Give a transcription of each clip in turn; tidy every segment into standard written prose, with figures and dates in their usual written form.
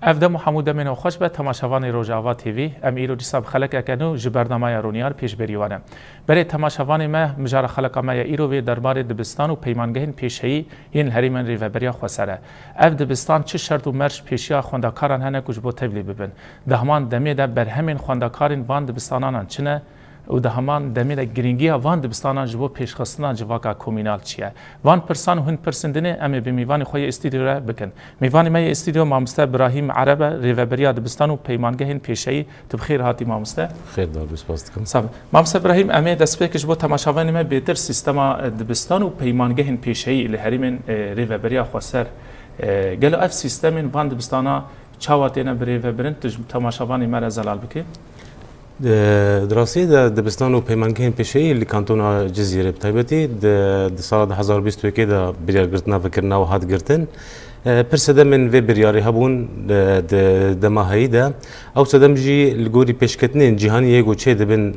افدم حمود من و خوش به تماشاوان روزاوا تیوی ام ایرو دیساب خلق اکنو جبرنامه رونیار پیش بریوانه برای تماشاوان ما مجار خلق ما ایرو و دربار دبستان و پیمانگهین پیشهی این هریمن ریوبریا خسره اف دبستان چه شرط و مرش پیشیا خواندکاران هنه کج بو تبلی ببن دهمان دمی ده بر همین خواندکارین وان دبستانان چنه و دهمان دمی ده گرینگی وان دبستانان جبو پیشخستنا جواکا کومینال چیه وان پرسان هن پرسندنه ام به میوان خوی استودیو را بکن میوان ما استودیو مامسته ابراهیم عرب ریوبریا دبستان و پیمانگهین پیشهی تو بخیر هاتی مامسته خیر دار بسپاس دکم صاحب مامسته ابراهیم ام دست پیکش بو تماشاوان ما بهتر سیستم دبستان و پیمانگهین پیشهی لهریمن ریوبریا خسر گلو اف سیستم وان دبستانا چاواتینا بریوبرن تماشاوان ما زلال بکی دراستی دبستان و پیمانگهین پیشهی لکانتونا جزیره بتایبتی د سال 2021 دا بریار گرتنا فکرنا و هات گرتن پرسده من و بریاری هبون د ماهی دا او سدم جی لگوری پیشکتنین جهانی یگو چه دبن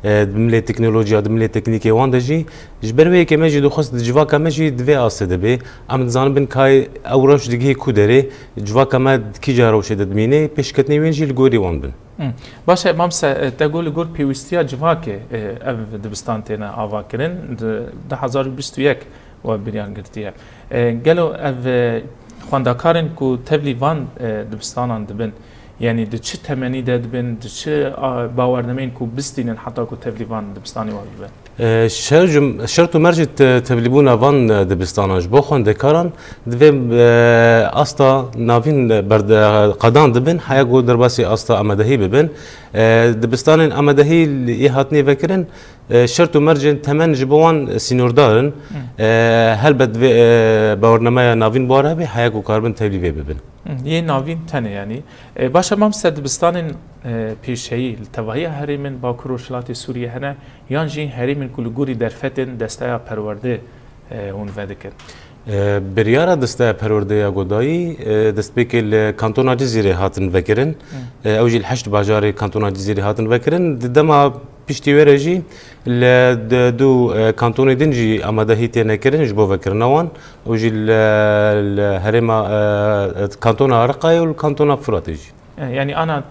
دملی تکنولوژیا دملی تکنیکی وان دجی جبروی که مجی دو خست جواکا مجی دوی آسده بی ام زان بن کای اوراش دیگه کودره جواکا ما کی جاروش ددمینه پیشکتنی وینجی لگوری وان بن باشه مامسا تقول گور پیوستیا جواکه اف دبستان تینا آوا کرن 2021 و بریان گرتیه گلو اف خواندکارن کو تبلی وان دبستانان دبن يعني دچ تمني دبن دچ باورنمين كو بستين حتى كو تبليفان دبستاني واجبه شرط مرج تبليبونا فان دبستاناج بوخون دكاران دبم استا نافين برد قدان دبن حيا جو درباسي استا امدهي ببن دبستان امدهي اللي هاتني فكرن شرط مرج تمن جبوان سينور دارن هل بد باورنما نافين بواره بي حيا جو كاربن تبليفي ببن یه ناوین تنه یعنی باشه مامسته دبستان پیشهی التوهیه هریمن با کروشلات سوریه هنه یان جین هریمن کلگوری درفتن دسته پرورده اون ودکن بریارا دسته پرورده گودایی دست بیکل کانتونا جزیره هاتن وکرن اوجی الحشد باجار کانتونا جزیره هاتن وکرن دما پشتی ورجی دو کانتونی دنجی آمادهی تینه کرن جبو وکرنوان اوجی الهرما کانتونا رقای و کانتونا فراتیجی یعنی آنا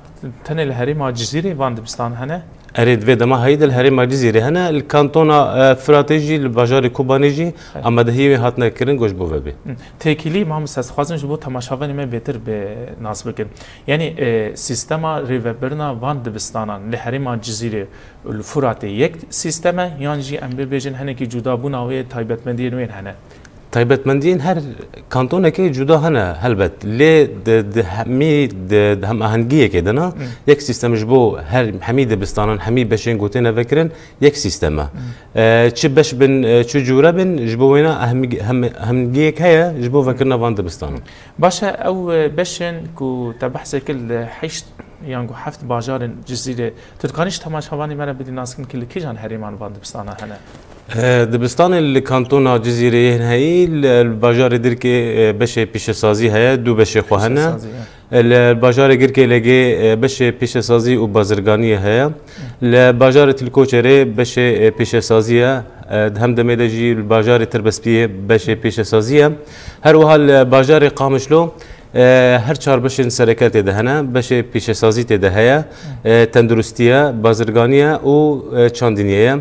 تنه الهرما جزیره وان دبستان هنه اريد في دما هيدا الهرم الجزيري هنا الكانتونا فراتيجي الباجار كوبانيجي اما ده هي هاتنا كرن گوش بو بي تكيلي ما مستس خوازن جبو تماشاوان ما بهتر به ناس بكن يعني سيستما ريفبرنا وان دبستانان الهرم الجزيري الفراتي يك سيستما يانجي ام بيجن هنا كي جدا بونا و تايبتمندين وين هنا تایبەتمەندین هەر کانتۆنێکی جودا هەنە هەلبەت لێ هەمی هەم ئاهەنگیەکێ دەنا یەک سیستەمش بۆ هەر هەمی دەبستانان هەمی بەشێن گوتێنە بکرن یەک سیستەمە چ بەش بن چ جوورە بن ji بۆ وێنە هەمگیەک هەیە ji بۆ vekirina van dibistanan باشە ئەو بەشێن ku te behsê kir li heşt yan ku heft bajarên cizîrê tu dikanî ji temaşavanê me re bidî naskin ki li kîjan herêman van dibistana hene دبستان الكانتونا جزيرة هي الباجار دركي بشي بيش سازي هي دو بشي خوهنا الباجار غيركي لقي بشي بيش سازي وبازرغانية هي الباجار الكوچري بشي بيش سازية هم دميدجي الباجار تربسبيه بشي بيش سازية هر وها الباجار قامشلو هر چهار بشین سرکت دهنه بشه پیش سازی دهیا تندرستیه بازرگانیه و چاندینیه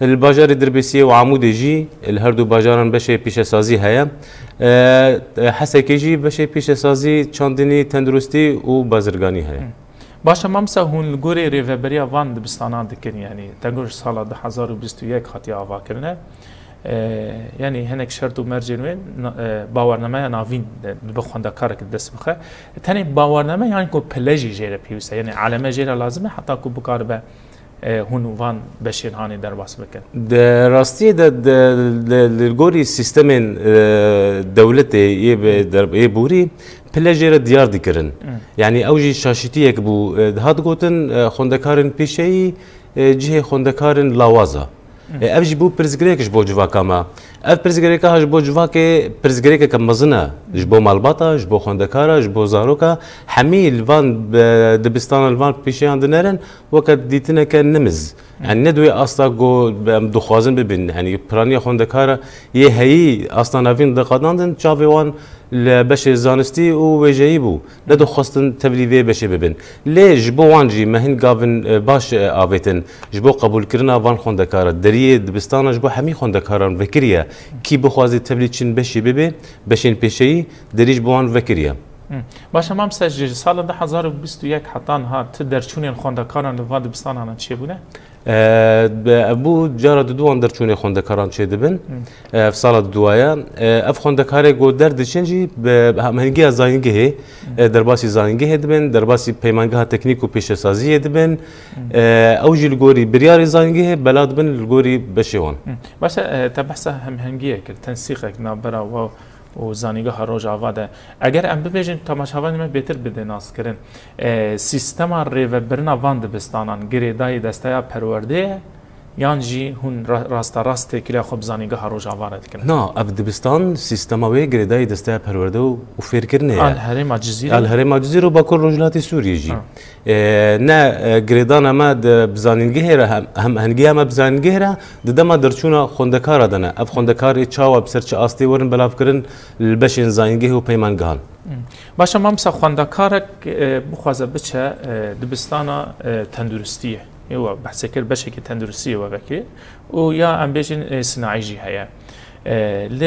الباجار دربسیه و عمودی جی هر دو باجاران بشه پیش سازی هیا حسکی جی بشه پیش سازی چاندینی تندرستی و بازرگانی هیا باشه مامسا هون گوری ریوبریا وان دبستانان دکن یعنی تگوش سال 2021 خاطی آوا کرنه يعني هناك شرط ومرجين وين باورنامه نافين بخونده كارك دست بخه تاني باورنامه يعني كو بلاجي جيره بيوسا يعني علامه جيره لازمه حتى كو بكاربه هون وان بشين هاني در باس بكن ده راستي ده الجوري سيستمين دولتي بوري بلاجير ديار ديكرن يعني اوجي شاشتيك بو هاد قوتن خوندكارن بيشي جهه خوندكارن لاوازا افجي بو برزغريكش بو جواكا ما اف برزغريكا هاج بو جواكي برزغريكا كمزنا جبو مالباتا جبو خوندكارا جبو زاروكا حميل فان دبستان الفان بيشي عندنرن وقت ديتنا كان نمز يعني ندوي اصلا جو دخوازن ببين يعني برانيا خوندكارا هي اصلا نافين دقاداندن تشافي وان لبشر زانستي وجايبو ندو خاصن تبليفي بشي ببن ليه جبو وانجي ما هن قافن باش آفيتن جبو قبول كرنا وان خوندكارا دريه دبستان جبو حمي خوندكارا فكريا كي بخوازي تبليتشن بشي ببي بشين بيشي دريج بوان فكريا باشه ما مسجل سال 2021 حتى ها تقدر شوني الخوندكارا لواد دبستان هنا چی بونه ابو جارد دوان درچونه خوندکاران چه دبن في سال دوايا اف خوندکاره گو درد چنجی همهنگی زاینگه درباسی زاینگه دبن درباسی پیمانگاه تکنیک و پیش سازی دبن اوجی الگوری بریار زاینگه بلاد بن الگوری بشوان باشه تبحثه همهنگیه که تنسیقك نابرا و زانیگه ها روز آواده اگر ام ببیجین تماشاوانی ما بهتر بده ناس کرن سیستم ریو برنا وان دبستانان گریدای دستای پرورده یان جی هون راست کلی خوب زانیگه ها روز آواره دکن نه اف دبستان سیستم وی گریدای دستای پرورده و فیر کرنه الهرم الجزیره الهرم الجزیره با کل رجلات سوریه جی نه گریدان اما بزانیگه را هم هنگی اما بزانیگه را دما درچونا خوندکار دنه اف خوندکار چاو بسرچ آستی ورن بلاف کرن البشین زانیگه و پیمانگان باشه ما مثلا خوندکارک بخوازه بچه دبستانا تندرستیه يو بحسكر بشكل تندرسية وبكي ويا ام بيجن صناعي هيا ل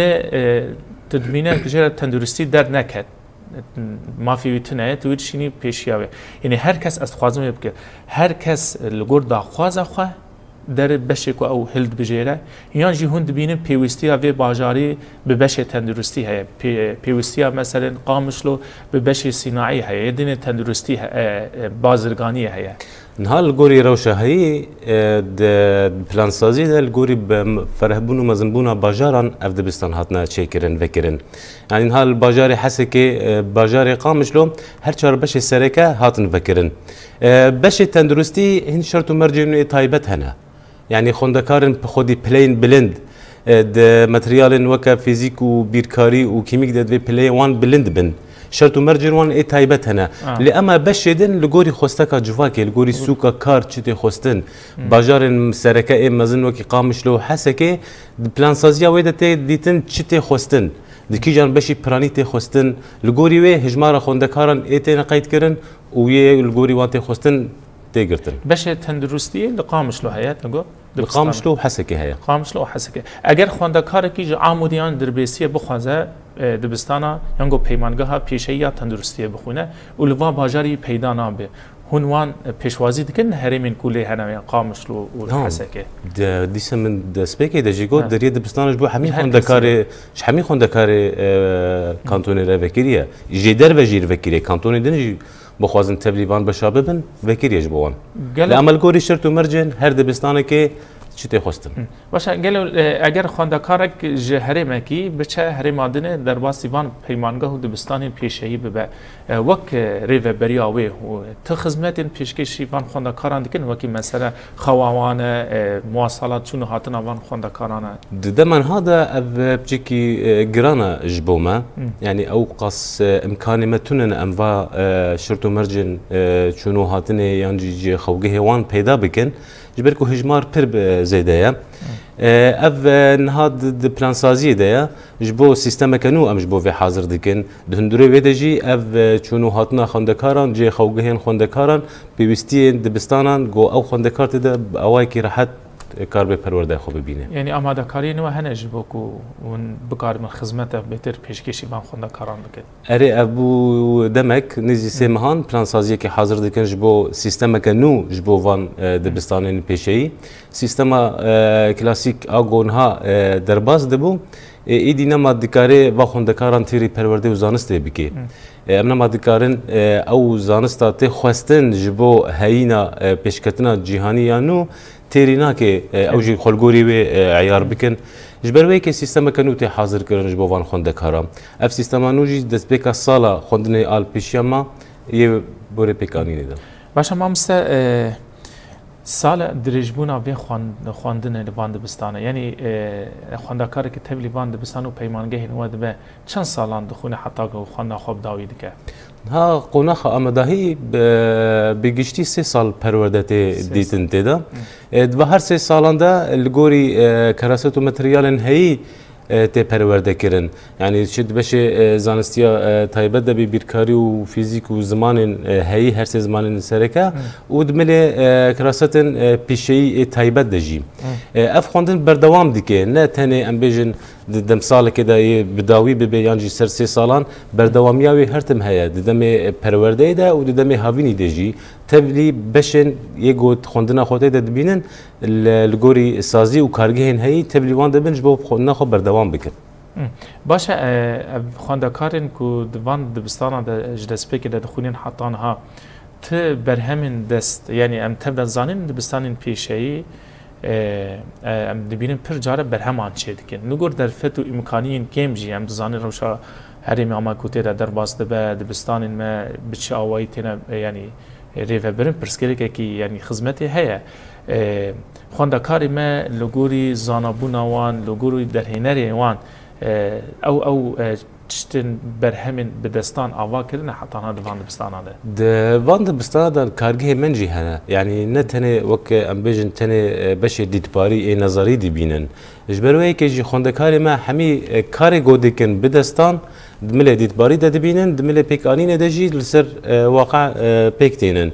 تدمينه كجرا تندرستي در نكت ما في وتنه تويد شيني بيشياوي يعني هر كس استخوازم يبكي هر كس الجور دا خوازه خو در بشك او هلد بجيره يعني جي هند بينن بيوستيا في باجاري ببش تندرستي هي بيوستيا مثلا قامشلو ببش صناعي هي يدين تندرستي بازرگاني هي نهال الجوري روشة هي بلان سازي ده الجوري بفرهبون ومزنبونا باجاران اف دبستان هاتنا تشيكرن فكرن يعني نهال الباجاري حسكي باجاري قامشلو هر چار بش سركه هاتن فكرن بش تندرستي هن شرط مرجع تايبت هنا يعني خوندكارن بخودي بلين بلند د ماتريال وكا فيزيك وبيركاري وكيميك ده في بلاي وان بلند بن شرط مرجر وان اي تايبت هنا لأما بشدن لغوري خوستكا جواكي لغوري سوكا كار چتي خوستن باجار سركه اي مزن وكي قامش لو حسكي بلان سازيا ويدا ديتن چتي خوستن دكي جان بشي براني تي خوستن لغوري وي هجمارا خوندكارن اي تي قيد كرن ويا لغوري وان تي خوستن تيغرتن باش تندرستي لقامش له حيات نقول قامش له حسكي هيا قامش له حسكي اگر خوندکارکی عمودیان دربیسی بخوازه دبستانا یانگو پیمانگاه پیشه یا تندرستی بخونه و لوا باجاری پیدا نابه هنوان پیشوازی دکن هرمین کوله هنوی قامش له و حسكي دیسه من دسپیکی دجیگو دریه دبستانش بو همین خوندکاری همین خوندکاری کانتونی را وکریه جدر و جیر وکریه کانتونی دنجی بخوازن تبلیغان بشاببن وکریش بوان لعمل گوری شرط و مرجن هر دبستانه که چی خوستن باشه گلو اگر خوندکارک جهره مکی بچه هری مادنه در باسیوان پیمانگاه و دبستان پیشهی ببه وک ریو بریاوی و تخدمتین پیشکشی وان خوندکاران دکن وکی مثلا خواوان مواصلات چون هاتن وان خوندکارانه دمن هذا بجيكي جرانا جبوما يعني اوقص امكاني ما تنن اموا شرط مرجن شنو هاتني يعني خوجه وان پیدا بكن جبركو هجمار بير زيدايا اف نهاد بلان سازي دايا جبو سيستم كانو ام جبو في حاضر دكن دهندري ويدجي اف چونو هاتنا خوندكاران جي خوجهن خوندكاران بيوستين دبستانان جو او خوندكارت ده اواي كي راحت کار به پرورده خوب ببینه. یعنی آماده کاری نو هنج بکو اون بکار من خدمت بهتر پیشکشی وان خونده کاران بکد. اره ابو دمک نزی سمهان پلانسازی که حاضر دکن جبو سیستم که نو جبو وان دبستان پیشی سیستم کلاسیک آگونها درباز دبو ایدی نماد دکاره و خونده کاران تیری پرورده و زانسته بکی. امنا مادکارن او زانستا ته خواستن جبو هینا پیشکتنا جهانی یانو تیرینا که او جی خلگوری و عیار بکن جبروی که سیستم کنو ته حاضر کردن جبو وان خونده کارم اف سیستم نوجی دست بک سالا خوندن آل پیشیما یه بوره پیکانی نیدم. باشه ما مثل سال درجبونا وی خواندن لیوان دبستانه یعنی خواندکاری که تبلی لیوان دبستان و پیمانگه نواد به چند سالان دخونه حتی که خواند خوب داوید که ها قناخ آمدهی بگشتی 3 سال پرورده دیدن تدا و هر 3 سالان دا لگوری کراست و متریال هایی ته پرورده کردن یعنی شد بشه زانستیا تایبت دبی بیرکاری و فیزیک و زمان هایی هر سه زمان سرکه و دمله کراستن پیشی تایبت دجیم اف خواندن بردوام دیگه نه تنه ام بیجن دم سال که دای بداوی به یانجی سر 3 سالان بردوامیاوی هر تم هیا دم پرورده ده و دم هاوینی دجی تبلی بشن یگوت خواندن خودت دبینن لگوری سازی و کارگهن هایی تبلی وان دبنج با خواندن خود بردوام بکن. باشه خواندکارن کو دوان دبستان ده جلس پیک ده دخونین حتان ها ت برهمن دست یعنی ام تبدأ زانین دبستانین پیشه‌ای ام دبینن پر جاره برهمان چه دیگه نگور در فتو امکانین کم جی ام زانین روشا هری ما کوته در باز ده دبستانین ما بچه آوایی تینا یعنی ریفه برن پرسکری که یعنی خدمتی هیا خواندکاری ما لگوری زانابون وان لگوری درهنری وان او چتن برهمن بدستان آوا کردن حتی آن دوان دبستان آده. دوان دبستان آده کارگه منجی هنه یعنی نه تنه وقت ام بیجن تنه بشه دیدباری نظری دی بینن. جبروی که جی خواندکاری ما همی کاری گوده کن بدستان دمله دیدباری داده بینن دمله پیک آنین دجی لسر واقع پیک تینن.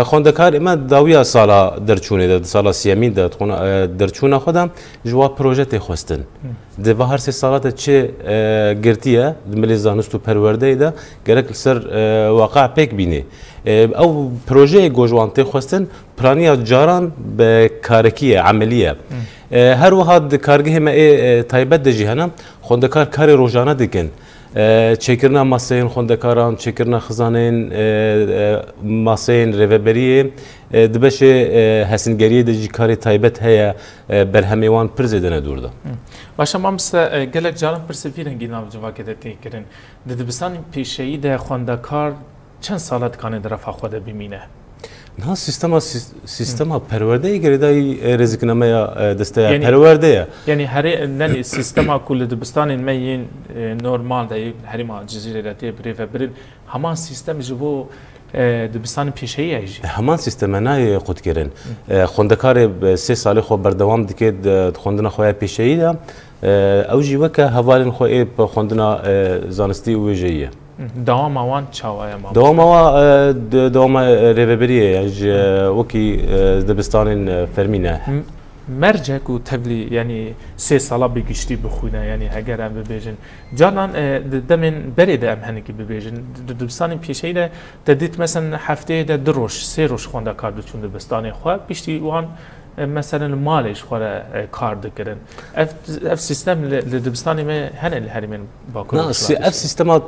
خواندکار ما داویا سالا درچونه داد سالا سیامین داد درچونه خودم جواب پروژه خواستن ده هر 3 سالات چه گرتیه دملی زانست و پرورده ده گرک سر واقع پیک بینه او پروژه گوجوانته خواستن پلانیا جاران به کارکیه عملیه هر وقت کارگه ما تایبت دجی هنم خواندکار کار روزانه دکن چکرنا ماسین خواندکاران چکرنا خزانین ماسین ریوبریه دبشه حسنگریه دجی کاری تایبت هیا برهمیوان پرزیدن دورده. باشه ما مثل گلک جاران پرسفیرن گینا جواکه دتی کردن دبستان پیشه‌ای ده خواندکار چند سالت کانه در رفاه خود ببینه. نه سیستم پرورده ای گریدای رزقنامه دسته پرورده یعنی هر ننی سیستم کل دبستان میین نورمال دای هر ما جزیره راتی بریف برید همان سیستم جبو دبستان پیشه‌ای ایجی همان سیستم نه خود کردن خواندکار 3 سال خو بردوام دکید خواندن خواه پیشه‌ای ده او جیوه که حوالن خواه به خواندن زانستی و ویژه‌ایه دوام آوان چاوای ما دوام ریوبریه یعنی وکی دبستان فرمینه مرجع کو تبلی یعنی 3 سالا بگشتی بخونه یعنی اگر ام ببیجن جانان دمن برید ام هنگی ببیجن دبستان پیشه‌ای ده دید مثلا هفته ده 2 روز 3 روز خونده کار چون دبستان خو بیشتی وان مثلا مالش خوره کار دکرن اف سیستم لدبستانی ما هنه الهرمين باكل نه اف سیستمات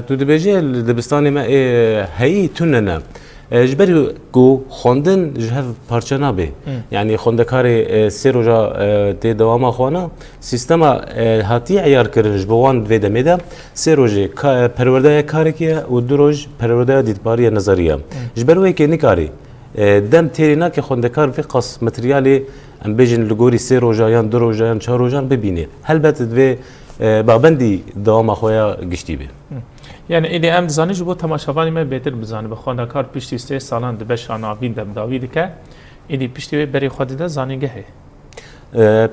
تو دبیجه لدبستانی ما هی توننه جبری کو خوندن جهف پارچه نبی یعنی خوندکار 3 روزا تی دوام خونه سیستم هاتی عیار کردن جبوان دوی دمیده 3 روزه پرورده کاری که و 2 روز پرورده دیدباری نظریه جبروی که نکاری دم تیرینا که خوندکار فی قص متریالی ام بیجن لگوری 3 روزایان 2 روزایان 4 روزایان ببینه البته دوی بابندی دوام خویا گشتی بی یعنی ایلی ام زانی جو تماشاوانی ما بهتر بزنه به خوندکار پشتی 3 سالان دبش آنابین دم داوید که ایلی پشتی بری خودی زانیگه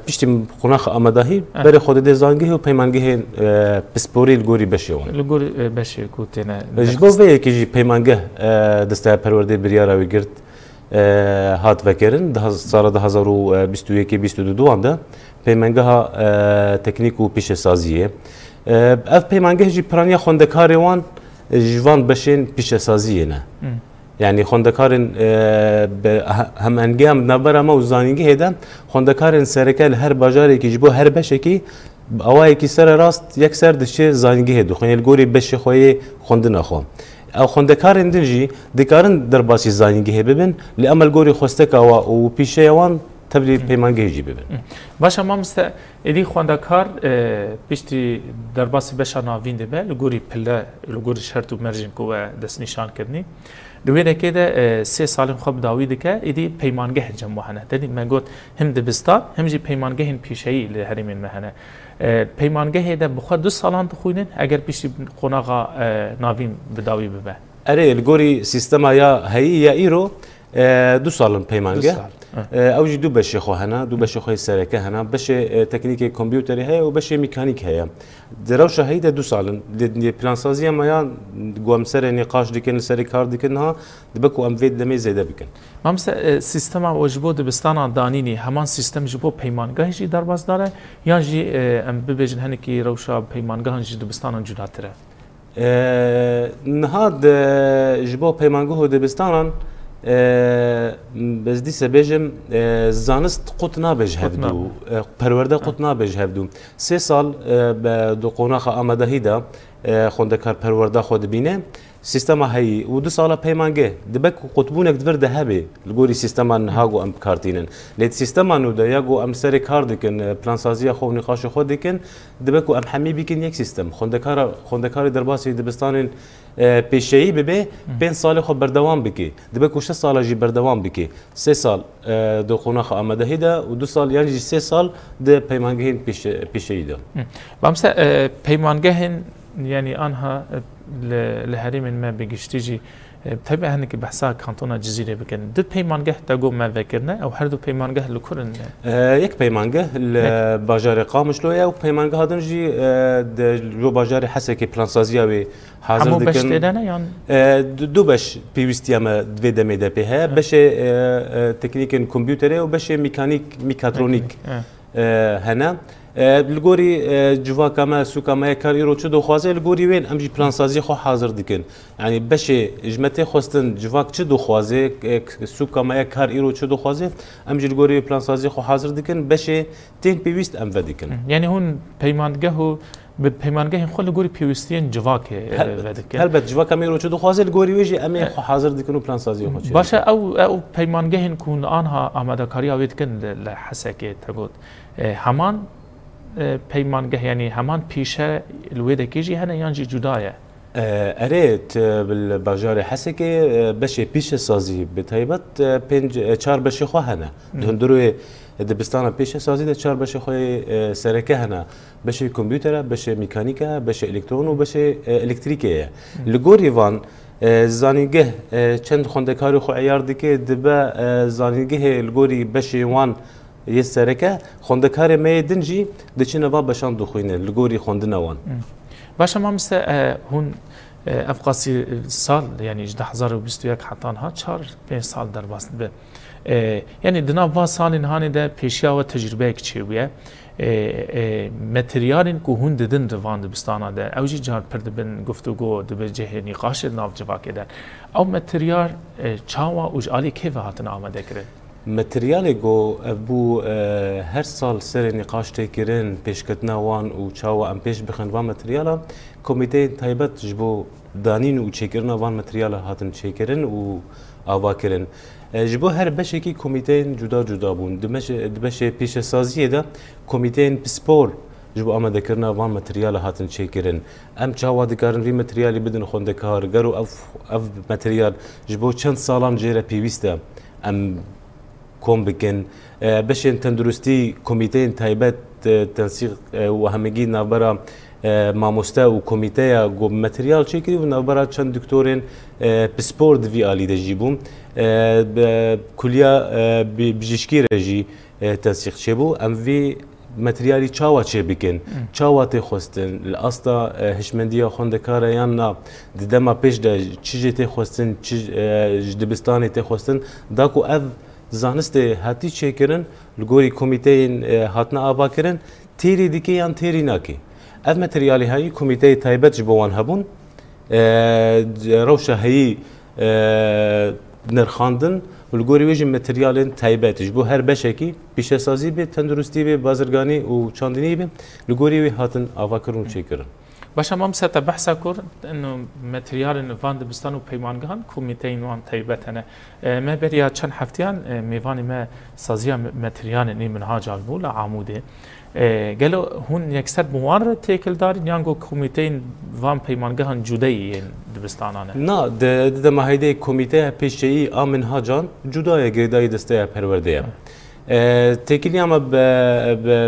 پشتی خونخ آمدهی بری خودی زانگه و پیمانگه پسپوری لگوری بشه اون لگوری بشه کوتنه جبوه که جی پیمانگه دسته پرورده بریاره وی گرد هات وکرن سال 2021-2022 ده پیمانگاه تکنیک و پیش سازیه اف پیمانگاه جی پرانیا خوندکاری وان جوان بشین پیش سازیه نه یعنی خوندکارن هم انجام نبره ما وزانیگی هدم خوندکارن سرکل هر باجاری که جبو هر بشه کی اوای کی سر راست یک سر دشه زانیگی هدو خونی الگوری بشه خوی خوندن اخو او خوندکارن دنجی دکارن در باسی زانیگی ببین لامل گوری خوستک او پیشه وان تبلی پیمانگی جی ببین باشه ما مست ایدی خوندکار پیشتی در باسی بشه ناوین دبه لگوری پله لگوری شرط و مرجن کو دست نشان کردنی دویده که ده 3 سال خوب داویده که ایدی پیمانگه جمع هنه دادی من گفت هم دبستان هم جی پیمانگه هن پیشه‌ای لهرمین مهنه پیمانگه ده بخواد 2 سالان تخوینن اگر پیشتی قناغا ناوین بداوی ببه اره الگوری سیستم یا هی یا ایرو 2 سال پیمانگه اوجی دو بشه خو هنا دو بشه خو سرکه هنا بشه تکنیک کامپیوتری هي و بشه ميكانيك هي دروش هيدا 2 سال دي بلان سازيه ما قوم سر نقاش ديكن سر كار ديكنها دبكو ام فيد دمي زيد بكن مامس سیستم وجبو دبستان دانینی همان سیستم جبو پیمانگاه جی درباز داره یا جی ام ببیجن هنکی روشا پیمانگاه جی دبستان جداتره نهاد جبو پیمانگاه دبستان بس دي سبيجم زانست قطنا بج هفدو پرورده قطنا بج هفدو 3 سال دو قوناخ آمده هیدا خوندکار پرورده خود بینه سیستم هایی و 2 سال پیمانگه دبک قطبونک دور ده هبه لگوری سیستم نهاگو ام کارتینن لیت سیستم نو ده یاگو ام سری کار دکن پلان سازی خو نقاش خود دکن دبک ام حمی بیکن یک سیستم خوندکار درباسی دبستان پیشه‌ای ببه 5 سال خو بردوام بکی دبک 6 سال جی بردوام بکی 3 سال دو قوناخ آمده هیدا و 2 سال یعنی 3 سال ده پیمانگه پیشه‌ای ده بامس پیمانگه يعني أنها لهريم ما بيجشتيجي بتبع هنك بحثها كانتونا جزيرة بكن دد بيمانجه تاجو ما ذكرنا أو هردو بيمانجه لكورن يك بيمانجه الباجار قامش لويا وبيمانجه هذا نجي جو باجار حسكي بلانسازيا حاضر دكن باش تدانا يعني دو باش بيوستيا ما دوي دميدا بها باش تكنيك كمبيوتري وباش ميكاترونيك هنا الگوری جوا کما سو کما کاری رو چه دو خوازه الگوری وین امجی پلانسازی خو حاضر دکن یعنی بشه اجمته خواستن جوا چه دو خوازه سو کما کاری رو چه دو خوازه امجی الگوری پلانسازی خو حاضر دکن بشه تین پیوست ام ودکن یعنی هون پیمانگه به پیمانگه خود الگوری پیوستین جوا که ودکن البته جوا کما رو چه دو خوازه الگوری ویجی امی خو حاضر دکن و پلانسازی خو چه باشه او پیمانگه کون آنها آماده کاری آوید کن لحسکه تگود همان پیمانگه یعنی همان پیشه الویده کیجی هنه یانجی جدایه اريت بالباجار حسكي بشي بيش سازي بتايبت 4 بشي خو هنا دهندرو دبستان بيش سازي ده 4 بشي خو سركه هنا بشي كمبيوتر بشي ميكانيكا بشي الكترون وبشي الكتريكيه لغوري وان زانيگه چند خوندکاری خو عیار دکه دبا زانيگه لغوري بشي وان يسركه خوندکار ما دنجي دچنه با بشان دخوينه لغوري خوندنه وان باشه ما مثل هون افقاسی سال یعنی 2021 حتی ها 4-5 سال در باست به یعنی دنا و سال هانی ده پیشیا و تجربه کچیویه متریالین که هون ددن روان دبستانه ده اوجی جار پرد بن گفتگو دبه جه نقاش ناف جوا کدن او متریال چاوا اوجالی که هاتن آمده کرد متریالی گو ابو هر سال سر نقاش تکرین پیشکتنا وان و چاوا ام پیش بخن وان متریالا کمیته تایبت جبو دانین و چکرنا وان متریالا هاتن چکرین و آوا کرن جبو هر بشه کی کمیته جدا جدا بون دبشه پیش سازیه ده کمیته پسپور جبو آماده کرنا وان متریالا هاتن چکرین ام چاوا دکارن وی متریالی بدن خوندکار گرو اف متریال جبو چند سالان جیره پیوسته ام كوم بكن باش تندرستي كوميتين تايبات تنسيق وهمجي نابرا ماموستا وكوميتيا جو ماتريال شكلي ونابرا چند دكتورين بسبورت في آلي دجيبوم كليا بجيشكي رجي تنسيق شبو ام في متریالی چاوا چه بکن چاوا تی خواستن الاستا هشمندیا خوندکار یان نا دما پیش ده چیزی تی خواستن چیز دبستانی تی خواستن داکو اف زانست هاتی چه کرن لگوری کمیته هاتنا آبا کرن تیری دیکی یان تیری ناکی اف متریالی هایی کمیته تایبت جبوان هبون روشه هایی نرخاندن ولگوری ویژن متریالن تایبتش بو هر بشکی پیش سازی به تندرستی به بازرگانی و چاندنی به لگوری وی هاتن آوا کرون چه کرن باشه ما مسته بحث کرد انه متریال وان دبستان و پیمانگان کمیته وان تایبتنه ما بریا چند هفتیان میوانی ما سازی متریال نی منهاج البول عموده قالوا هون يكسر موارد تيكل دار يانجو كوميتين وان بيمانجهن جداي دبستانانه نا ده ما هيدي كوميته بيشي امن هاجان جداي گرداي دسته پرورده تيكل ياما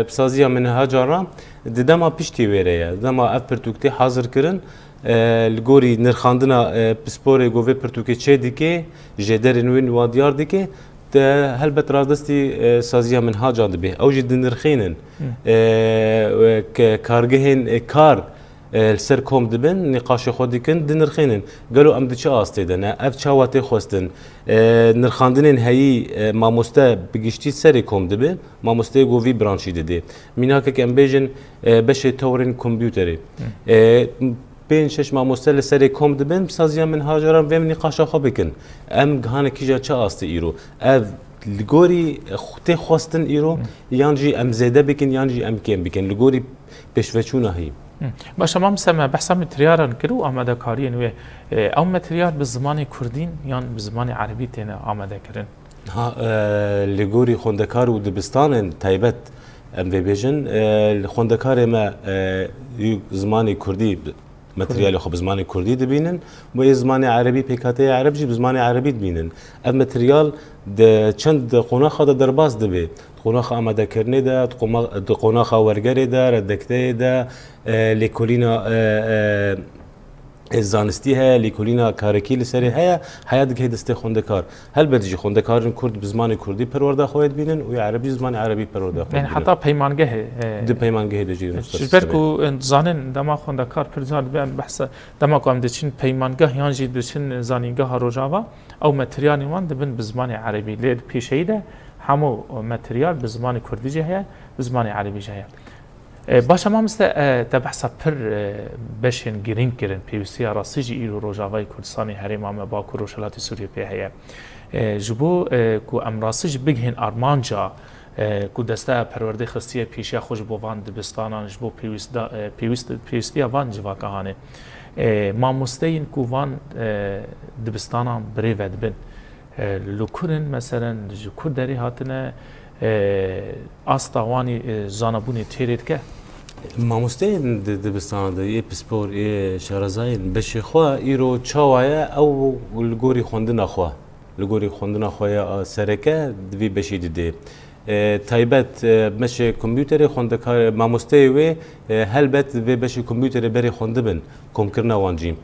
بسازيا من هاجارا ده ما پشتي ويره ده ما اف پرتوكتي حاضر كرن الگوري نرخاندنا بسپور گوه پرتوكي چه ديكي جدرن وين واديار ديكي هلبت رادستی سازی من ها جاده به اوج دنرخینن کارگهن کار السر کوم دبن نقاش خودی کن دنرخینن قالوا ام دچ آستیدن اف چاوات خوستن نرخاندنن هی ماموسته بگشتی سری کوم دبن ماموسته گووی برانشی دده میناک کم بیجن بشه تورن کامپیوتری بین شش ماموسته لسری کوم دبن سازی من هاجران و نقاش خو بکن ام گهانه کیجا چه آست ایرو اف لگوری خودی خواستن ایرو یانجی ام زده بکن یانجی ام کم بکن لگوری پیشوچونه هی باشه ما مسمى بحث متريال كرو آماده كارين و او متريال بالزمان كردين يان بالزمان عربي تنا آماده كرن ها لگوری خوندکار و دبستان تایبت ام بیجن خوندکار ما زمان کردی متریال خو بزمان کردی دبینن و زمان عربی پیکاته عرب جی بزمان عربی دبینن ام متریال د چند قوناخه د درباز دبی قوناخه آماده کرنه ده قوناخه ورگری ده ردکته ده لیکولینا زانستی ها لیکولینا کارکی لسری ها حیات که دسته خوندکار هل بدیجی خوندکارن کرد بزمان کردی پرورده خواهد بینن و عربی زمان عربی پرورده خواهد يعني حتى پیمانگه ده پیمانگه دجی شبرکو زانن دما خوندکار پرزار بیان بحث دما کو ام دچین پیمانگه یانجی دچین زانینگه روجاوا او متریال وان دبن بزمان عربی لید پیشیده همو متریال بزمان کردی جه بزمان عربی جه باشه ما مثل تبحث پر بشین گرین کرن پیوستی راسیجی ایرو روجاوای کردستانی هریم آمه باکو روشلاتی سوریه پیه جبو کو ام راسیج بگهن آرمانجا کو دسته پرورده خستیه پیشی خوش بو وان دبستانان جبو پیوستی وان جواکه هانه ماموستین کو وان دبستانان بری ود بن لکرن مثلا جو کردری هاتنه آستاوانی زانبونی تیرید که ماموسته دبستان ده یه پسپور یه شارزاین بشه خواه ایرو چاوایه او لگوری خوندن خواه لگوری خوندن خواه سرکه دوی بشی دیده تایبت مشه کامپیوتر خوندکار ماموسته و هلبت و بشه کامپیوتر بری خونده بن کم کرنا وانجیم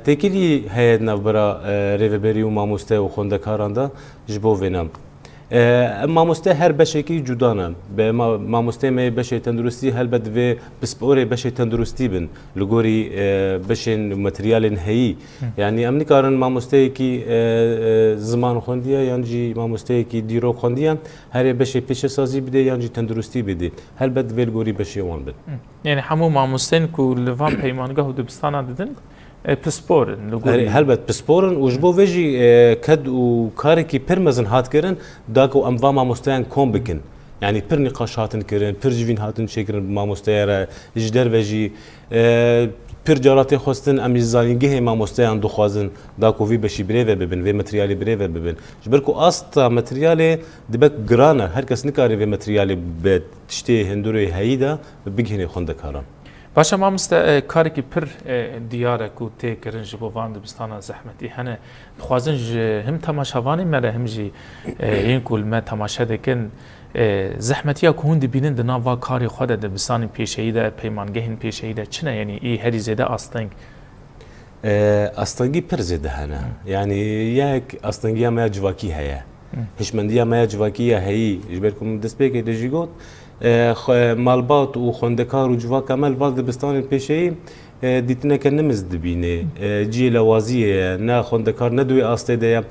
تکیلی هیئت نوبرا ریوبری و ماموسته و خوندکاران ده جبو وینم ماموسته هر بشکی جدانن به ماموسته می بشه تندرستی هل بد و بسپوره بشه تندرستی بن لگوری بشن متریال هایی یعنی امنی کارن ماموسته کی زمان خوندیه یعنی ماموسته کی دیرو خوندیه هر بشه پیش سازی بده یعنی تندرستی بده هل بد و لگوری بشه وان بد یعنی همو ماموستین کو لوان پیمانگاه و دبستان دادن پسپورن هلبت پسپورن و جبو ویجی کد و کاری کی پر مزن هات کرن داکو اموا ماموستیان کم بکن یعنی پر نقاش هاتن کرن پر جوین هاتن شکرن ماموستیان جدر ویجی پر جارات خواستن امیزانیگه ماموستیان دخوازن داکو وی بشی بریو ببین و متریالی بریو ببین جبرکو آستا متریالی دبک گرانه هر کس نکاری و متریالی به تشتی هندوری هیدا بگهنی خوندکاران باشه ما مست کاری که پر دیاره کو تی کرن جبو وان دبستان زحمتی هنه خوازن هم تماشاوانی مره هم جی این کل ما تماشا دکن زحمتی ها کهون دبینن دنا و کاری خود دبستان پیشیده پیمانگهن پیشیده چنه یعنی ای هری زده آستنگ آستنگی پر زده هنه یعنی یک آستنگی ما جواکی هیا هشمندی ما جواکی هایی جبرکم دست بگی دجیگوت مالبات و خوندکار و جوا کمال وال دبستان پیشه‌ای دیتنه که نمز دبینه جی لوازیه نه خوندکار ندوی آسته ده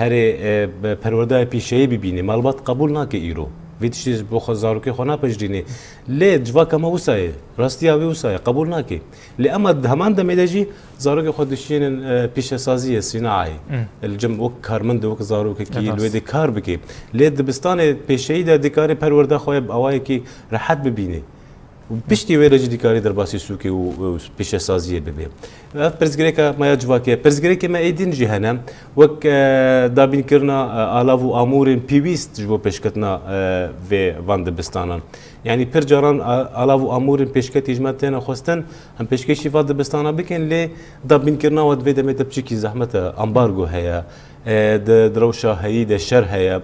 هر پرورده پیشه‌ای ببینه مالبات قبول نکه ایرو ویتشیز بخو زاروکی خو نپجرینه لی جوا کما وسایه راستی آوی وسایه قبول نکه لی اما همان دمیدجی زاروکی خودشین پیش سازی صناعی الجم وک کارمند وک زاروکی کی لوی کار بکی لی دبستان پیشه‌ای ده دکار پرورده خو اوای کی راحت ببینه پشتی ویرجی دیکاری در باسی سوکی و پیش سازی ببی. پرزگری که ما یجواکه پرزگری که ما ایدین جهنم وک دابین کرنا آلاو و آمورین پیویست جبو پیشکتنا و وان دبستانان. یعنی پر جاران آلاو و آمورین پیشکت اجماعتنا خواستن هم پیشکشی وان دبستانا بکن لی دابین کرنا و دویده میت بچیکی زحمت امبارگو هیا دروشا هایی د شر هیا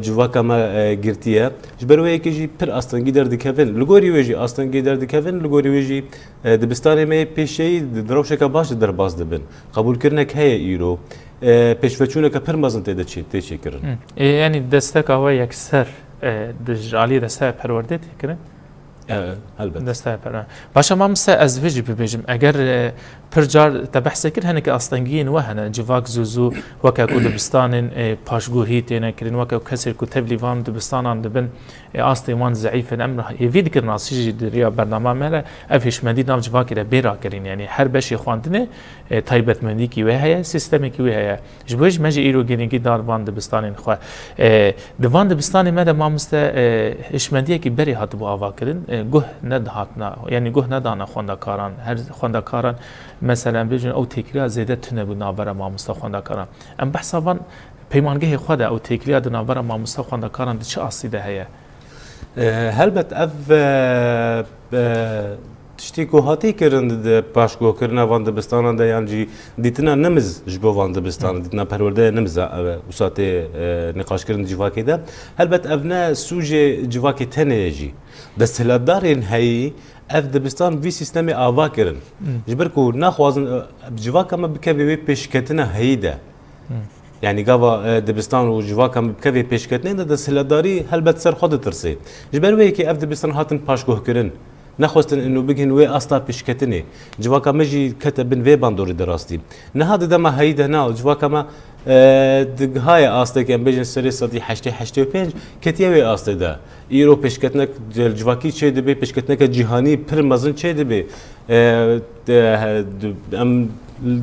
جواکا ما گرتیه جبروی کیجی پر آستانگی در دکهون لگوری ویجی آستانگی در دکهون لگوری ویجی دبستان می پیشی دروشه که باش در باز دبن قبول کردن که ایرو پیشوچونه که پر مازن تیچی کردن یعنی دسته که هوا یکسر دجالی دسته پرورده کردن البته دسته پرورده باشه ما مثل از ویجی ببیجم اگر پرجار تبحث کرد هنگ آستانگین و هن جواک زوزو وکا کو دبستان پاشگوهی تینا کرین وکا کسر کو تبلی وام دبستان دبن آستیمان ضعیف امر یوید کر ناسیج دریا برنامه مله افش مدی نام جواکی را بیرا کرین یعنی هر بشی خواندنه تایبت مندی کی وهیا سیستمی کی وهیا جبوج مجی ایرو گرینگی دار وان دبستان خو دوان دبستان مده ما مست اشمدی کی بری هات بو اوا کرین گه ند هاتنا یعنی گه ندانه خوندکاران هر خوندکاران مثلا بيجون او تكريا زيادة تنبو نابرا ما مستخوندا كاران ام بحثوان پیمانگه خدا او تكريا دو نابرا ما مستخوندا كاران چه آسیده هيا هلبت اف تشتيكو هاتي كرن باشكو كرنا وان دبستان دا يعني ديتنا نمز جبو وان دبستان ديتنا پرورده نمز وساتي نقاش كرن جواكي دا هلبت ابنا سوجي جواكي تنيجي دستهلاتدارين هي اف دبستان وی سیستم آوا کرن جبر کو نخوازن جواکا ما بکوی پیشکتنا هیده یعنی گاوا دبستان و جواکا ما بکوی پیشکتنا ده سلاداری هلبت سر خود ترسی جبر وی که اف دبستان هاتن پاشگوه کرن نخواستن انه بگن وی استا پیشکتنه جواکا مجی کتبن وی باندوری دراستی نه هاد دما هیده نه جواکا ما دگهای آسته که بیشتر سری ساعتی 85 کتیه وی آسته ده ایرو پیشکتنک جواکی چه دبی پیشکتنک جهانی پر مزن چه دبی ام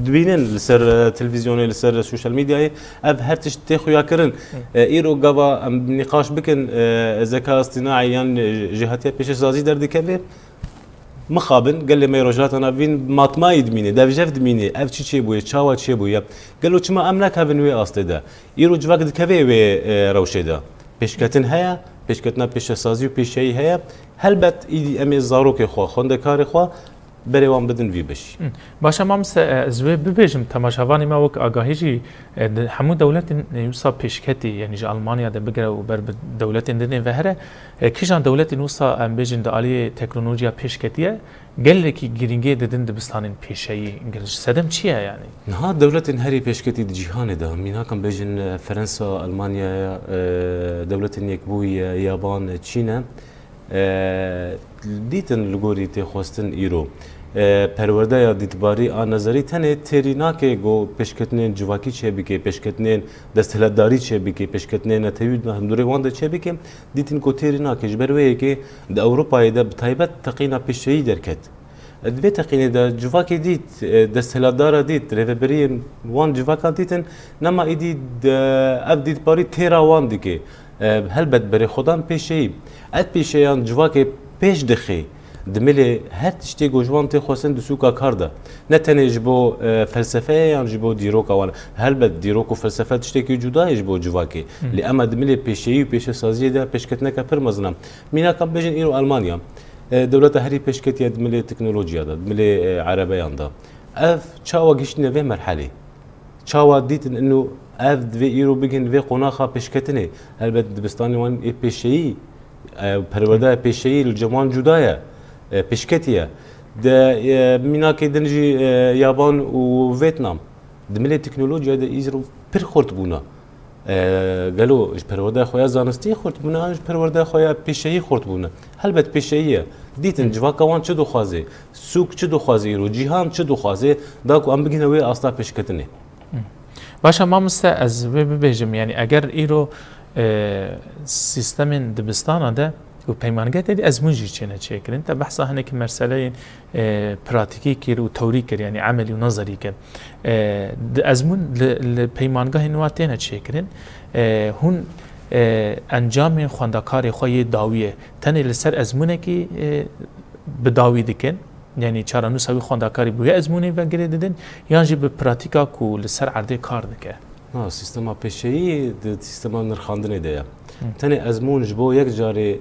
دبینن لسر تلویزیون لسر سوشال میدیای اب هر تش تخویا کرن ایرو گاوا نقاش بکن ذکاء اصطناعی یعنی جهاتیه پیش سازی در دکبه مخابن قال لي ما يروجات انا فين ماتما يدميني دافجف دميني اف تشي بويا تشاوا تشي بويا قالوا تشما املاك هبن وي اصطدا يرو جواك دكبي وي روشيدا بيشكتن هيا بيشكتنا بيش سازي وبيشي هيا هلبت ايدي امي زاروك خو خوندكار خو بریوان بدن وی بشی. باشه ما مثل زوی ببیجم تماشاوانی ما وک آگاهیجی همون دولت نوسا پیشکتی یعنی ج آلمانیا ده بگره و بر دولت دنیا وهره کیشان دولت نوسا ام بیجن دالی تکنولوژیا پیشکتیه قال کی گرینگی ددن دبستانین پیشایی انگلیس صدم چیه یعنی؟ نه دولت هری پیشکتی جهان ده مینا کم بیجن فرانسا آلمانیا دولت یکبوی یابان چینه دیتن لگوری تی خواستن ایرو پرورده یا دیتباری آن نظری تنه ترینا که گو پیشکتنین جواکی چه بکی پیشکتنین دستهلداری چه بکی پیشکتنین نتیوید هندوری وانده چه بکی دیتن کو ترینا که جبرویه که د اروپای ده بتایبت تقینا پیشایی درکت دوی تقینه ده جواکی دیت دستهلدار دیت ریفبری وان جواکا دیتن نما ایدی اب دیتباری تیرا وان دیگه هلبت بری خودم پیشایی ات پیشیان جواکی پیش دخی دملی هر تشتی گوجوان تی خواسن دسوکا کارده نه تنه جبو فلسفه یا جبو دیروکا وان هلبت دیروک و فلسفه تشتی که جدای جبو جواکی لی اما دملی پیشی و پیش سازی ده پیشکت نکه پر مزنم مینا کم بجن ایرو آلمانیا دولت هری پیشکت ید دملی تکنولوژیا ده دملی عربیان ده اف چاوا گشتنه و مرحله چاوا دیتن انه اف دوی ایرو بگن و قناخا پیشکتنه هلبت دبستانی وان پیشی پرورده پیشی الجوان جدایه پیشکتیه ده مینا که دنجی یابان و ویتنام دملی تکنولوژیا ده ایزرو پر خورد بونا قالوا اج پرورده خویا زانستی خورد بونه اج پرورده خویا پیشه‌ای خورد بونه البته پیشه‌ایه دیتن جواکوان چه دخوازه سوق چه دخوازه رو جهان چه دخوازه داکو ام بگینه وی اصلا پیشکتنه باشه ما مست از ببیجم یعنی اگر ایرو سیستم دبستان ده و پیمانگه دی از منجی چنه چیکرین تا بحثا هنه که مسئله پراتیکی کر و توری کر یعنی عملی و نظری کر از من پیمانگه نواتینه چیکرین هون انجام خواندکاری خوی داویه تنی لسر از منه که بداوی دکن یعنی چرا نسوی خواندکاری بوی از منه و گره دیدن یعنی جی به پراتیکا کو لسر عرضه کار دکه نه سیستم پیشه‌ای سیستم نرخاندنی ده تنی ازمون جبو یک جاری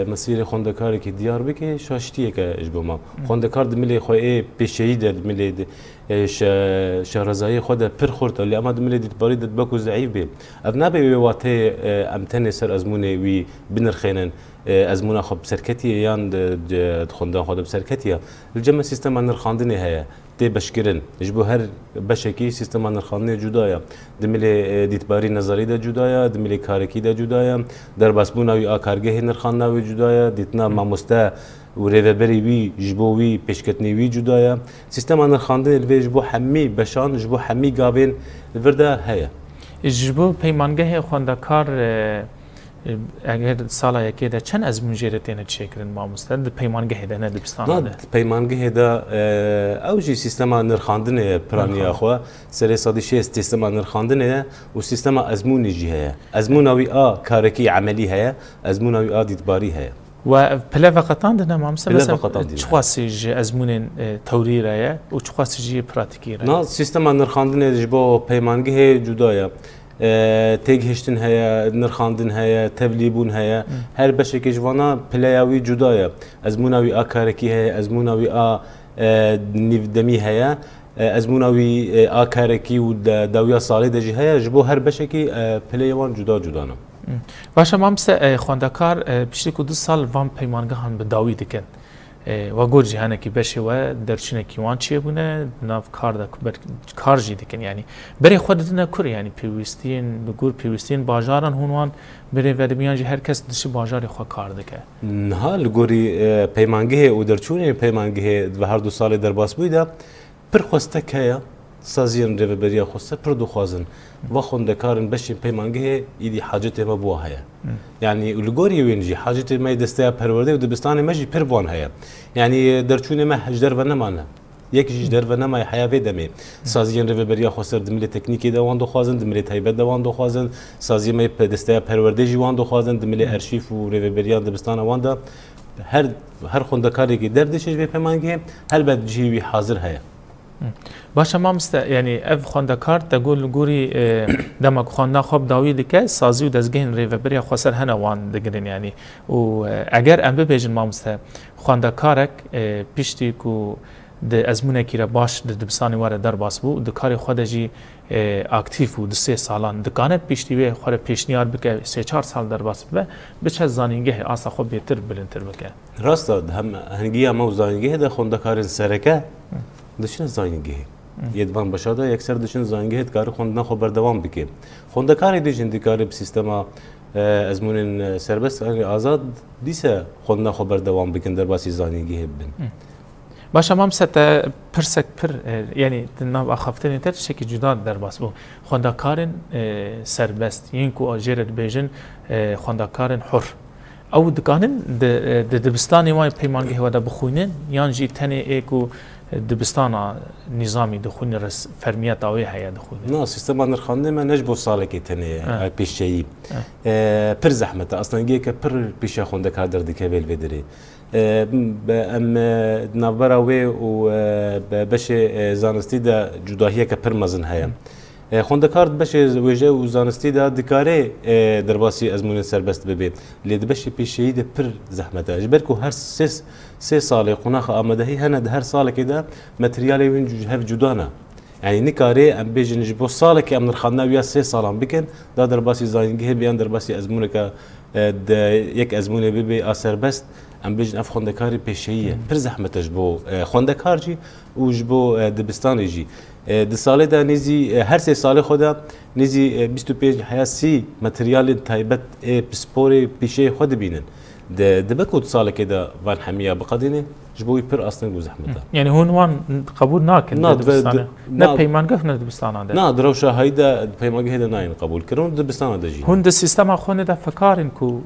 مسیر خواندکاری که دیار بکی شاشتیه که جبو ما خواندکار دمیلی خوی پیشه‌ای ده دمیلی شهرزایی خود پر خورد ولی اما دمیلی دیت باری دت بکو ضعیف بی اف نبی واته امتنی سر ازمونه وی بنرخینن ازمونه خب سرکتیه یان خواندن خود بسرکتیه الجمع سیستم نرخاندنی هیا تی بشکرن جبو هر بشکی سیستم نرخاندنی جدایا دمیلی دیتباری نظری ده جدایا دمیلی کارکی ده جدایا در بسبوناوی آکارگه نرخاندنی جدایا دیتنا ماموسته و ریوبری وی جبو وی پیشکتنی وی جدایا سیستم نرخاندنی الوی جبو حمی بشان جبو حمی گاوین الورده هیا جبو پیمانگه خواندکار اگر سالا یکی ده چند از منجرتین چیکرین ما مستند پیمانگه ده نه دبستان ده پیمانگه ده اوجی سیستم نرخاندنی پرانی خو سری صادیشه سیستم نرخاندنی و سیستم ازمونی جهه ازموناوی کارکی عملی هه ازموناوی دیتباری هه و پله وقتان ده ما مثلا چخواسی ازمون توری رایه و چخواسی جی پراتیکی رایه نه سیستم نرخاندنی جبو پیمانگه جدایا تیگ هشتن هیا نرخاندن هیا تبلیبون هیا هر بشه که جوانا پلیاوی جدایا ازموناوی کارکی هیا ازموناوی نیودمی هیا ازموناوی کارکی و داویا سالی دجی هیا جبو هر بشه که پلیوان جدا جدانا باشه ما مثل خواندکار پیشتی که 2 سال وان پیمانگه هم به داوی دکن و گرجی هنه که بشه و درچونه کیوان چیه بونه ناف کار دا کار جی دکن یعنی بری خودت نکر یعنی پیوستین بگور پیوستین باجاران هونوان بری و دمیان جی هر کس دشی باجاری خود کار دکه نه لگوری پیمانگه و درچونه پیمانگه و هر 2 سال در باس بوده پر خواسته که سازیان ریوبریا خواسته پر دخوازن و خوندکارن بشین پیمانگه ایدی حاجت ما بوها هیا یعنی لگوری وینجی حاجت ما دسته پرورده و دبستان ماجی پر بوان هیا یعنی درچونه ما هجدر و نمانه یک هجدر و نمای حیاوی دمی سازیان ریوبریا خواسته دمیل تکنیکی دوان دخوازن دمیل تایبت دوان دخوازن سازی ما دسته پرورده جوان دخوازن دمیل ارشیف و ریوبریا دبستان وان دا هر خوندکاری که دردش به پیمانگه هل بد جیوی حاضر هیا باشه ما یعنی اف خواندکار تقول گوری دمک خوانده خوب داوی دکه سازی و دزگین ریوبری خسر هنه وان دگرین یعنی و اگر ام ببیجن ما خواندکارک پیشتی کو د ازمونه کی را باش د دبستانی واره در باس بو د کار خود جی اکتیف و د 3 سالان دکانه پیشتی و خور پیشنیار بکه 3-4 سال در باس به بچه زانینگه آسا خوب بهتر بلندتر بکه راست هم هنگی ما زانینگه ده خوندکار سرکه دشن زاینگه یدوان باشاده یکسر دشن زاینگه کار خوندن خو بردوام بکه خوندکاری دیجن دیکاری به سیستم ازمون سربست آزاد دیسه خوندن خو بردوام بکن در باسی زاینگه بن باشه ما مثلا پرسک پر یعنی ناو اخافتن تر شکی جدا در باس بو خوندکارن سربست یین کو اجرت بیجن خوندکارن حر او دکانن د دبستانی وای پیمانگه و د بخوینن یان جی تنه ایکو دبستان نظامی دخونی رس فرمیت آوی هیا دخونی نه سیستم نرخانده من نجبو ساله که تنه پیشه‌ای پر زحمت اصلا گیه که پر پیشه خونده کار درد که بیل بدری ام نابراوی و بش زانستی دا جداهیه که پر مزن هیا خوندکار بشه وجه و زانستی دا دکاره در باسی ازمون سربست ببین لید بشه پیشه‌ای ده پر زحمت اجبر کو هر 3 سال قناخ آمدهی هند هر سال كده ماتريالي وين هف جدانا يعني نكاري ام بيجن جبو سال كي ام نرخنا ويا 3 سال بكن دا درباسي زاينجه بيان درباسي ازمونك یک ازمونه ببی آسر بست ام بیشن اف خوندکاری پیشیه پر زحمتش بو خوندکار جی و جبو دبستانی جی د ساله دا نیزی هر سه ساله خدا نیزی 25 حیاسی متریال تایبت پسپوری پیشه خود بینن د بکود ساله كده وان حميه بقدينه جبوي بير اصلا جو زحمته يعني هون وان قبول ناكن دبستان نا بيمانگه نه دبستان ده نا دروشه هيدا بيمانگه هيدا ناين قبول كرون دبستان ده جي هون ده سيستم خونه ده فكارن كو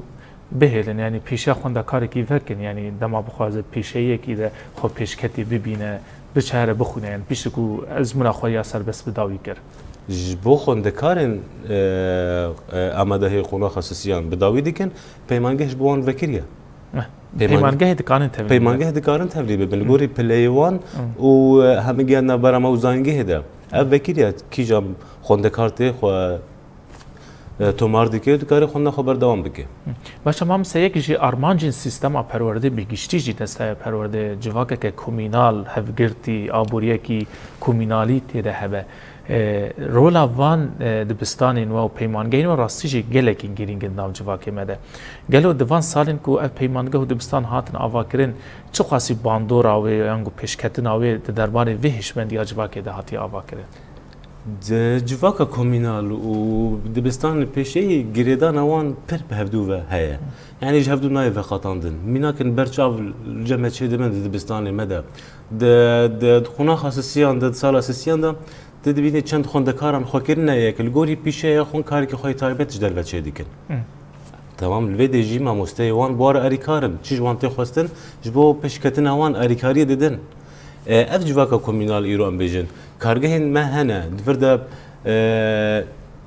بهلن يعني پیشه خونده کاری کی وکن يعني دما بخوازه پیشه یکی ده خو پیشکتی ببینه بچهره بخونه يعني پیش کو از مناخوی اثر بس بداوی کرد جبو خوندکارن آماده هی خونه خصوصیان بداوی دیکن پیمانگه جبوان وکریه پیمانگه دکارن تبلیغ پیمانگه دکارن تبلیغ بلگوری پلیوان و همه گیان برا موزانگه ده اف وکریه کی جام خوندکارته خو تومار دیگه دکاری خونده خبر دوام بکه. باشه ما مثل یک جی آرمانجین سیستم پرورده بگیشتی جی دسته پرورده جواکه که کومینال هفگرتی آبوریه کی کومینالی تیده هبه رولا وان دبستانین و پیمانگین و راستی جی گله کی گیرینگ ناو جواکه مده گلو دوان سالین کو اف پیمانگه و دبستان هاتن آوا کرن چه خاصی باندور آوه یانگو پیشکتن آوه درباره وحشمند یا جواکه ده هاتی آوا کرن جواکا کومینال و دبستان پیشی گریدان آوان پر بهدو و هیا یعنی جهدو نای و خطاندن میناکن برچاو جمع چه دمن دبستان مده د خونه خاصیان د سال اساسیان ده دبینی چند خوندکاران خوکرنه یک الگوری پیشه خون کاری که خوی تایبتش در بچه دیکن تمام الویدی جی ما مستوان بار اریکارن چیز وانتی خواستن جبو پیشکتن آوان اریکاری دیدن اف جواکا کومینال ایرو ام بیجن کارگهین ما هنه دفرده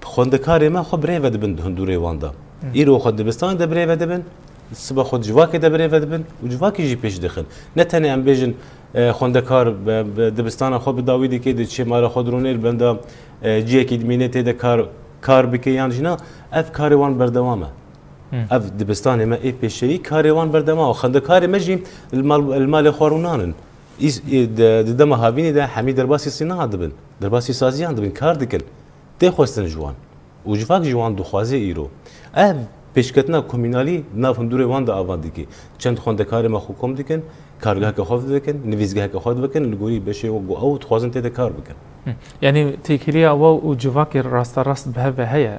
خوندکاری ما خب بریو دبن هندوری واندا ایرو خود دبستان ده بریو دبن صبح خود جواکی ده بریو دبن و جواکی جی پیش دخن نه تنی ام بیجن خوندکار دبستان خود بداویدی که چه مال خود رونیل بنده جی کی دمینه ته کار بکی یان جنا اف کاروان بردوامه اف دبستان ما ای پیشی کاروان بردوامه خوندکاری مجی المال خورونانن دما هاوینی ده همی درباسی صناعه دبن درباسی سازیان دبن کار دکن ده خواستن جوان و جواک جوان دخوازه ایرو اف پیشکتنا کومینالی ناف هندوری وان دا آوان دیکی چند خوندکار ما حکم دیکن کارگاه که خود بکن نویزگاه که خود بکن لگوری بشه و او تخوازن تیده کار بکن یعنی تیکیلی او جواک راست به و هیا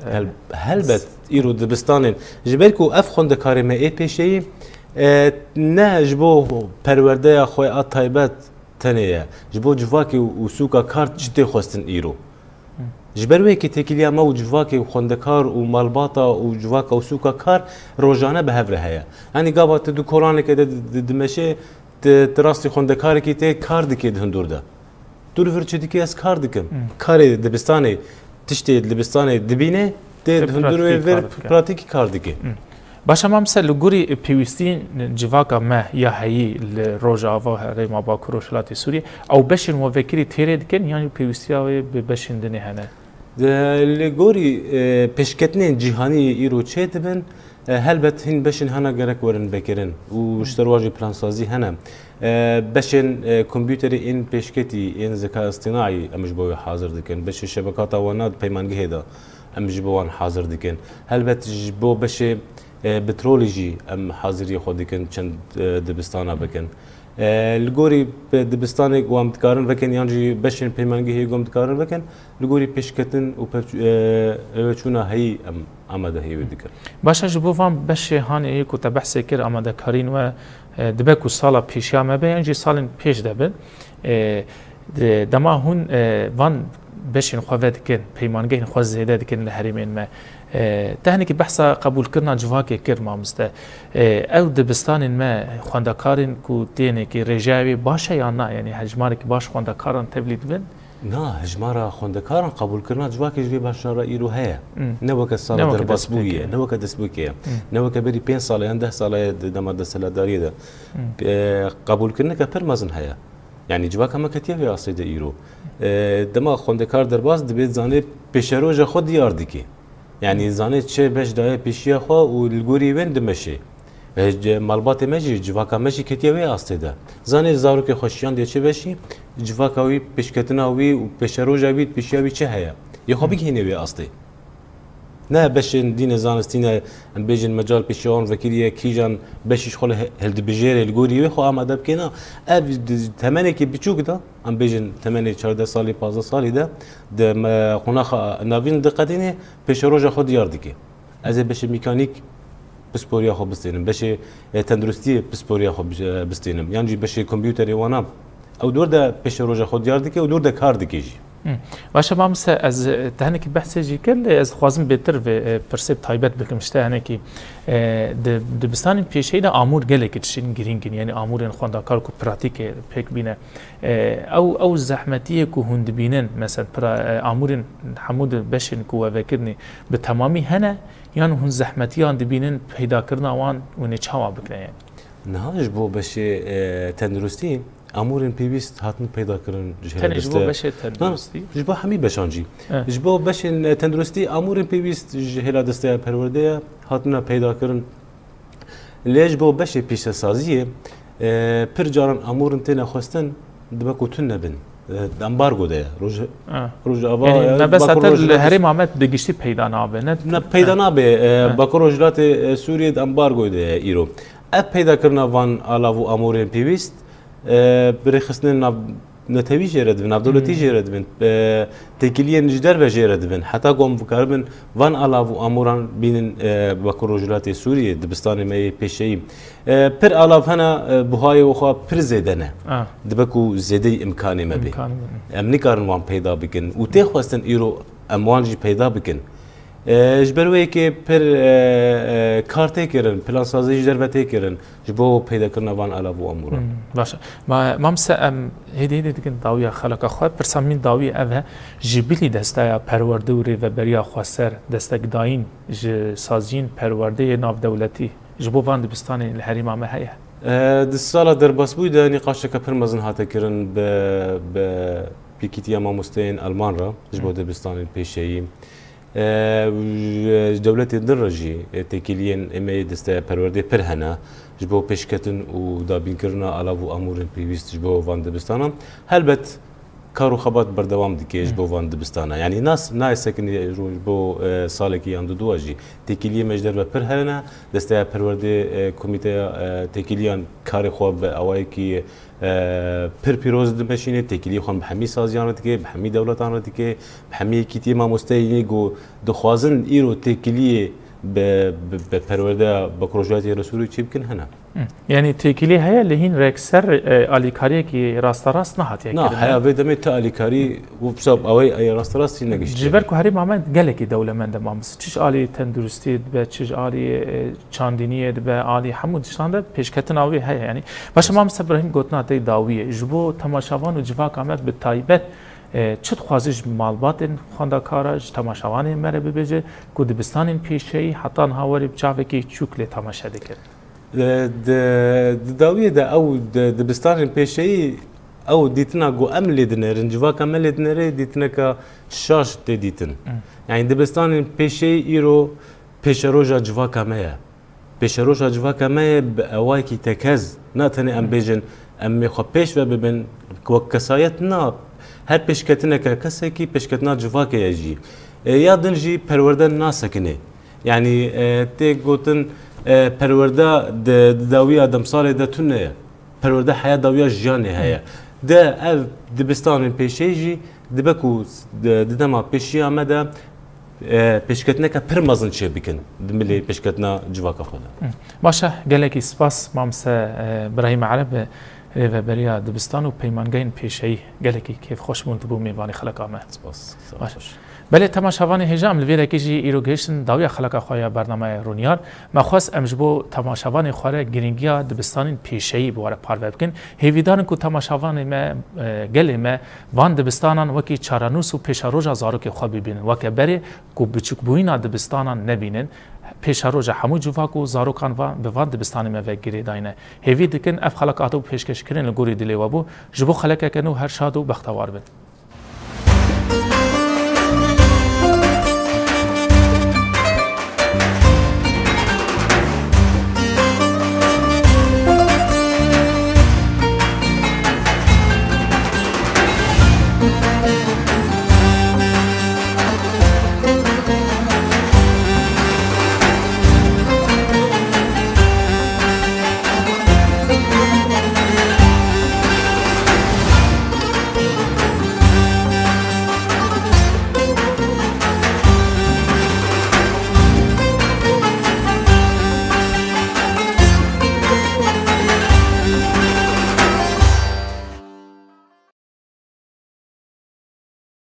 هلبت ایرو دبستانن جبر کو اف خوندکار ما ای پیشی نه جبو پرورده خوی آت تایبت تنیه جبو جواکی و سوکا کارت جتی خواستن ایرو جبروی که تکیلیا ما و جواکی و خوندکار و مالباتا و جواکا و سوکا کار روزانه به هفره هیا یعنی قابات دو کورانه که دمشه دراستی خوندکاری که تی کار دکید هندور ده دور فرچه دیکی از کار دکم کاری دبستانی تشتی دبستانی دبینه ده هندور ور پراتیکی کار دکی باشه ما مثل لگوری پیوستین جواکا ما یا هایی روژا آوا هری ما با کروشلاتی سوریه او بشین و وکری تیره دکن یعنی پیوستی آوی بشین دنی هنه لگوری پیشکتنین جهانی ایرو چه دبن هلبت هن بشین هنا گرک ورن بکرن و اشترواجی پلانسازی هنم بشین کمپیوتری این پیشکتی این ذکاء اصطناعی امش بوی حاضر دکن بش شبکات آوانات پیمانگه دا امش بوان حاضر دکن هلبت بو بشه بترولجی ام حاضری خودی کن چند دبستانا بکن لگوری دبستانی قوام تکارن بکن یعنی بشین پیمانگی قوام تکارن بکن لگوری پیشکتن و چونا هی آماده هی ودیکر باشه جبو فهم بشه هانی کو تبحث کر آماده کارین و دبکو سالا پیشیا ما بیان جی سالن پیش دبن دما هون وان بشین خواد کن پیمانگی خواست زیاده کن لحریمین ما تهنی که بحث قبول کردن جواکی کرد ما مسته او دبستان ما خواندکارین کو تینه که رجاوی باشه یا نه یعنی هجماری که باش خواندکاران تولید بن نه هجمارا خواندکاران قبول کردن جواکی جوی باشارا ایرو هیا نه وقت سال در باسبویه نه وقت دسبوکیه نه وقت بری 5 سال یا 10 سال دم دستلداری ده قبول کردن که پر مزن هیا یعنی جواک هم کتیه وی آسیده ایرو دما خوندکار در باز دبید زانه پیشروج خود دیار دیکی یعنی زانه چه بش دای پیشیه خو و الگوری وند مشه مالبات مجی جواکا مجی کتیه وی آسیده زانه زارو که خوشیان دی چه بشی جواکاوی پیشکتناوی و پیشروجاوی پیشیاوی چه هیا یه خوبی که هنوی آسته نه بشن دین زانستینه ام بیجن مجال پیشان وکیلیه کیجان بشیش خاله هلد بجیره الگوری و خو آماده بکنه اف تمنی که بچوک دا ام بیجن تمنی 14 سالی 15 سالی ده خونخ نوین دقتینه پیش روزا خود دیار دیگه از بشه مکانیک پسپوریا خو بستینم بشه تندرستی پسپوریا خو بستینم یعنی بشه کامپیوتری وانم او دور ده پیش روزا خود دیار دیگه و دور ده کار دیگه باشه ما مثل از تهنکی بحث جی کل از خوازم بهتر و پرسیب تایبت بکمشته هنکی دبستان پیشهی ده آمور گله که چشین گرینگین یعنی آمور خواندکار کو پراتیک پک بینه او زحمتیه کو هند بینن مثلا آمور حمود بشن کو وکرنی به تمامی هنه یعنی هن زحمتی آن دبینن پیدا کردن وان و نچاوا بکنه نهاش بو بشه تندرستی امورن پیوست هاتن پیدا کردن جهل بشه تندرستی جبو همی بشانجی جبو بشه تندرستی امورن پیوست جهل دسته پرورده هاتن پیدا کردن لیج بو بشه پیش سازیه پر جارن امورن تن خواستن دبکو تن نبن امبارگو ده روز آوا یعنی بس حتی هری محمد دگشتی پیدا نابه نه پیدا نابه باکروجلات سوریه امبارگو ده ایرو اب پیدا کردن وان علاوه امورن پیوست برخصنا نتوی جرد بن عبداللطی جرد بن تکیلی نجدر و جرد بن حتی قوم بکاربن وان علاوه اموران بینن بکروجلات سوریه دبستان می پیشی پر علاوه هنا بهای و خواب پر زدنه دبکو زده امکانی مبی امنی کارن وان پیدا بکن و تخواستن ایرو اموانجی پیدا بکن جبروی که پر کارت کردن پلان سازی جربته کردن جبو پیدا کردن وان علاوه اموران باشه ما مثلا هدیه دیگه داوی خلق خواه پرسامین داوی اوه جبلی دسته پرورده و ریوبریا خواستر دستک داین سازین پرورده ناف دولتی جبو وان دبستان الهری مامه هیا دسالا در باس بود نقاش که پر مزن هاته کردن به پیکیتیا ماموستین آلمان را جبو دبستان پیشی دولت درجی تکیلین امی دسته پرورده پر هنه جبو پیشکتن و دابین کرنا علاوه امور پیوست جبو وان دبستانم هلبت کارو خبات بردوام دیگه جبو وان دبستانه یعنی ناس سکنی رو جبو سالکی اندو دواجی تکیلی مجدر و پر هنه دسته پرورده کمیته تکیلیان کار خواب اوایی که پر پیروز دمشینه تکیلی خون بحمی سازیانه دیگه بحمی دولتانه دیگه بحمی کیتی ما مستعینی گو دخوازن ایرو تکیلی به پرورده بکروجاتی رسولی چی بکن هنه یعنی تکیلی هیا لهین رکسر آلیکاری که راست نهات نه هیا ویدمی تا آلیکاری و بساب اوی راست راستی نگشت جبر که هری محمد گله کی دولمند مامس چش آلی تندرستی به چش آلی چاندینی به آلی حمود شانده پیشکتن آوی هیا یعنی باشه مامس ابراهیم گوتنا تی داویه جبو تماشاوان و جوا کامت به تایبت چت خوازش مالبات خواندکارج تماشاوان مره ببیجه که دبستان پیشهی حتی هاوری بچاوه که چوکله تماشا دکر داویه ده او دبستان پیشهی او دیتنا گو ام لیدنه رنجوا کم لیدنه دیتنا که شاش دیتن یعنی دبستان پیشهی ایرو پیش روژا جوا کمه پیش روژا جوا کمه اوای کی تکز نه تنی ام بیجن ام میخوا پیش و ببین که کسایت نه هر پیشکتنه که کسی کی پیشکتنا جوا که یجی یا دنجی پرورده ناسکنه یعنی تی گوتن پرورده داوی آدم سال ده تونه پرورده حیات داوی جانه هیا ده اف دبستان پیشیجی دبکو دما پیشی آمده پیشکتنه که پر مزن چه بکن دملی پیشکتنا جوا که خدا باشه گلکی سپاس مامسه ابراهیم عرب و بریا دبستان و پیمانگین پیشهی گلکی کیف خوش منتبو میوانی خلق آمد سپاس بله تماشاوان هجام لویره کیجی ایرو گیشن داوی خلق خواه برنامه رونیار مخواست امجبو تماشاوان خواه گرینگیا دبستان پیشهی بواره پارو بکن هیویدان کو تماشاوان ما گلی ما وان دبستانان وکی چارانوس و پیش روژا زاروک خواه ببینن وکی بری کو بچوک بوینا دبستانان نبینن پیش روژا همو جواکو زاروکان به وان دبستان ما وگیری داینه هیوی دکن اف خلقاتو پیشکش کرن لگوری دلی وابو جبو خلقه کنو هر شاد و بختوار بن